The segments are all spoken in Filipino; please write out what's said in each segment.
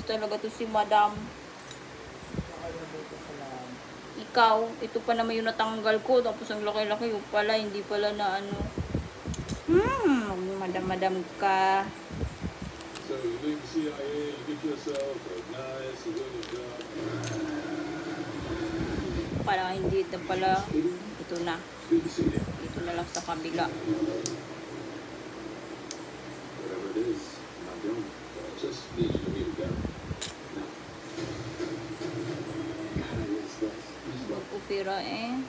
talaga to si Madam. Ikaw, ito pa naman yung natanggal ko. Tapos ang laki-laki yung pala, hindi pala na ano. Madam-madam ka. So you leave the CIA, you get yourself a nice civilian job. Parang hindi ito pala. Ito na. Good to see you. Ito na lang sa kabila. Whatever it is, I'm not doing it. I just need you to meet a guy. Now. God, I miss this. Mag-opera eh.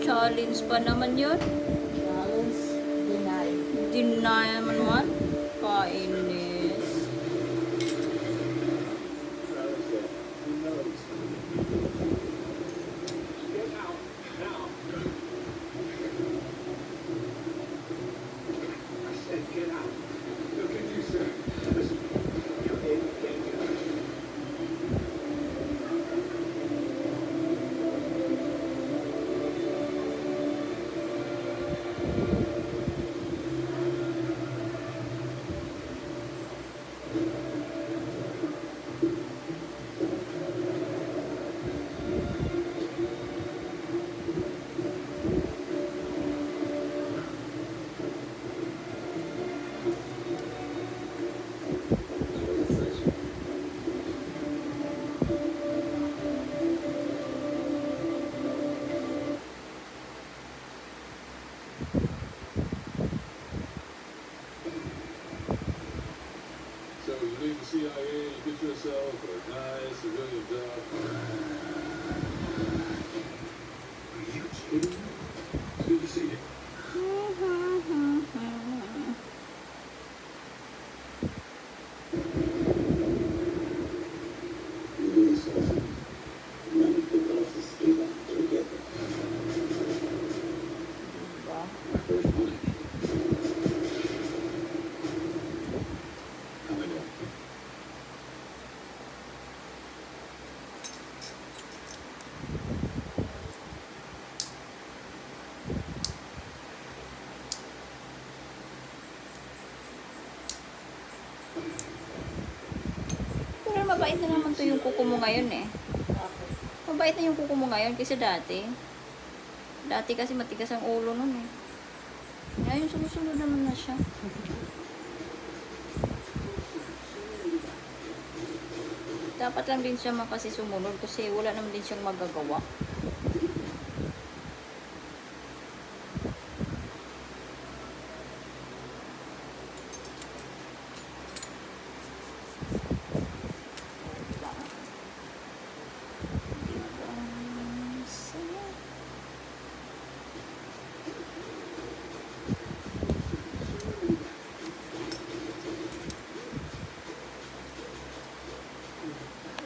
Challenge pa naman yun. Challenge denied. Deny naman. Kainis. Who knows? Get out now. I said get out. Look at you, sir. Listen, you're in danger. So you leave the CIA, you get yourself a nice civilian job. Are you kidding me? It's good to see you. You really saw something. Many people have escaped together. Diba? My first money. How I know? Pero mabait na naman to yung kuko mo ngayon eh. Bakit? Mabait na yung kuko mo ngayon kaysa dati. Dati kasi matigas ang ulo nun eh. Ngayon sumusunod naman na siya. Dapat lang din siya makasi sumunod kasi wala naman din siyang magagawa.